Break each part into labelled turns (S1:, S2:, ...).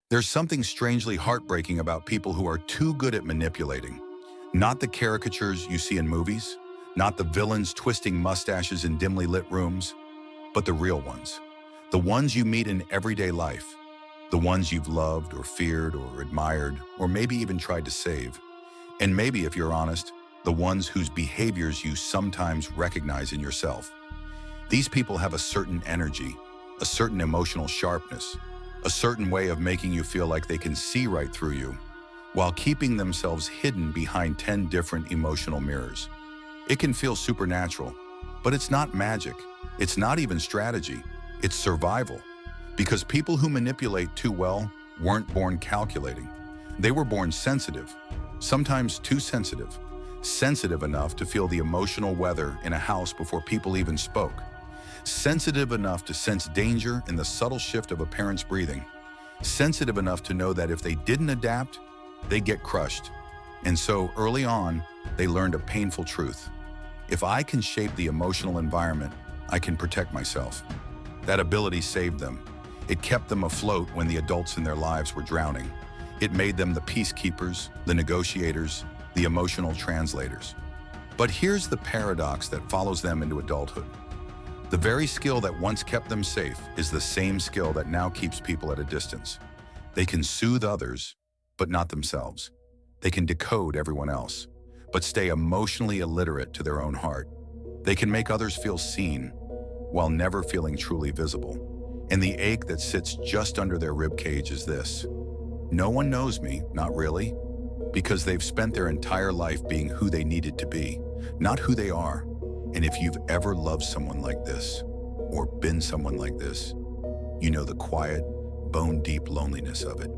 S1: There's something strangely heartbreaking about people who are too good at manipulating. Not the caricatures you see in movies, not the villains twisting mustaches in dimly lit rooms, but the real ones. The ones you meet in everyday life. The ones you've loved or feared or admired or maybe even tried to save. And maybe, if you're honest, the ones whose behaviors you sometimes recognize in yourself. These people have a certain energy, a certain emotional sharpness, a certain way of making you feel like they can see right through you, while keeping themselves hidden behind 10 different emotional mirrors. It can feel supernatural, but it's not magic. It's not even strategy. It's survival. Because people who manipulate too well weren't born calculating. They were born sensitive, sometimes too sensitive. Sensitive enough to feel the emotional weather in a house before people even spoke. Sensitive enough to sense danger in the subtle shift of a parent's breathing. Sensitive enough to know that if they didn't adapt, they'd get crushed. And so early on, they learned a painful truth. If I can shape the emotional environment, I can protect myself. That ability saved them. It kept them afloat when the adults in their lives were drowning. It made them the peacekeepers, the negotiators, the emotional translators. But here's the paradox that follows them into adulthood. The very skill that once kept them safe is the same skill that now keeps people at a distance. They can soothe others, but not themselves. They can decode everyone else, but stay emotionally illiterate to their own heart. They can make others feel seen, while never feeling truly visible. And the ache that sits just under their ribcage is this. No one knows me, not really, because they've spent their entire life being who they needed to be, not who they are. And if you've ever loved someone like this, or been someone like this, you know the quiet, bone-deep loneliness of it.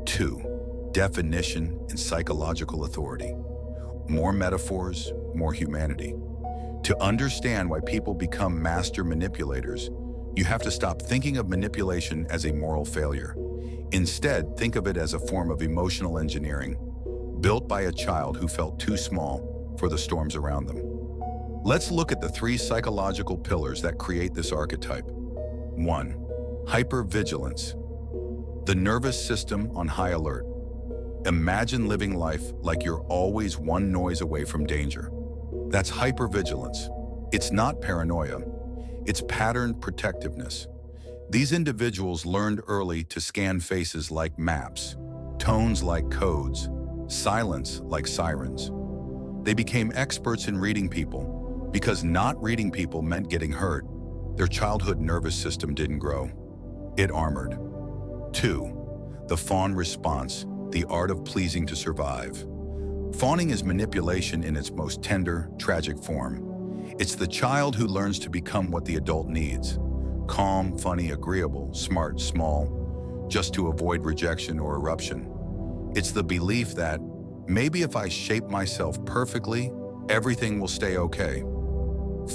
S1: 2. Definition and psychological authority. More metaphors, more humanity. To understand why people become master manipulators, you have to stop thinking of manipulation as a moral failure. Instead, think of it as a form of emotional engineering, built by a child who felt too small for the storms around them. Let's look at the 3 psychological pillars that create this archetype. 1. Hypervigilance. The nervous system on high alert. Imagine living life like you're always one noise away from danger. That's hypervigilance. It's not paranoia. It's patterned protectiveness. These individuals learned early to scan faces like maps, tones like codes, silence like sirens. They became experts in reading people because not reading people meant getting hurt. Their childhood nervous system didn't grow. It armored. 2. The fawn response, the art of pleasing to survive. Fawning is manipulation in its most tender, tragic form. It's the child who learns to become what the adult needs. Calm, funny, agreeable, smart, small, just to avoid rejection or eruption. It's the belief that maybe if I shape myself perfectly, everything will stay okay.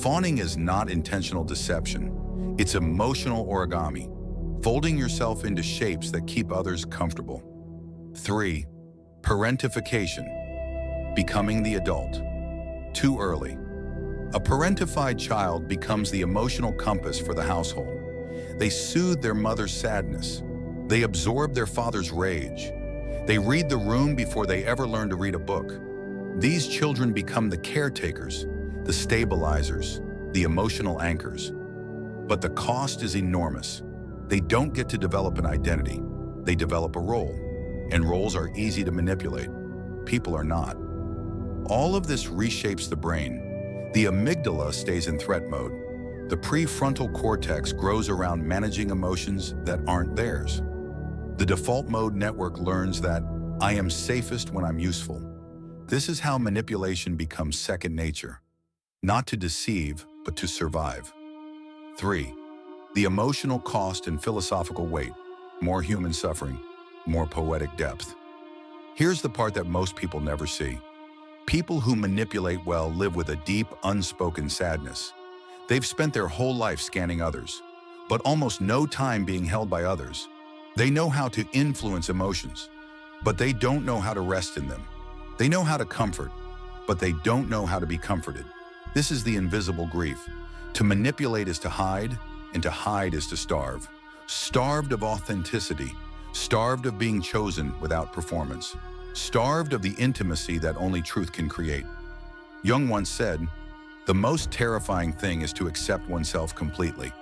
S1: Fawning is not intentional deception. It's emotional origami, folding yourself into shapes that keep others comfortable. 3. Parentification, becoming the adult. Too early. A parentified child becomes the emotional compass for the household. They soothe their mother's sadness. They absorb their father's rage. They read the room before they ever learn to read a book. These children become the caretakers, the stabilizers, the emotional anchors. But the cost is enormous. They don't get to develop an identity. They develop a role. And roles are easy to manipulate. People are not. All of this reshapes the brain. The amygdala stays in threat mode. The prefrontal cortex grows around managing emotions that aren't theirs. The default mode network learns that I am safest when I'm useful. This is how manipulation becomes second nature. Not to deceive, but to survive. 3. The emotional cost and philosophical weight. More human suffering, more poetic depth. Here's the part that most people never see. People who manipulate well live with a deep, unspoken sadness. They've spent their whole life scanning others, but almost no time being held by others. They know how to influence emotions, but they don't know how to rest in them. They know how to comfort, but they don't know how to be comforted. This is the invisible grief. To manipulate is to hide, and to hide is to starve. Starved of authenticity, starved of being chosen without performance, starved of the intimacy that only truth can create. Jung once said, "The most terrifying thing is to accept oneself completely."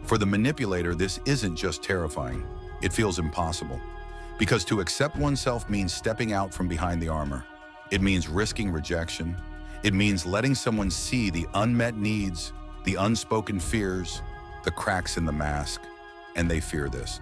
S1: For the manipulator, this isn't just terrifying, it feels impossible. Because to accept oneself means stepping out from behind the armor. It means risking rejection. It means letting someone see the unmet needs, the unspoken fears, the cracks in the mask, and they fear this.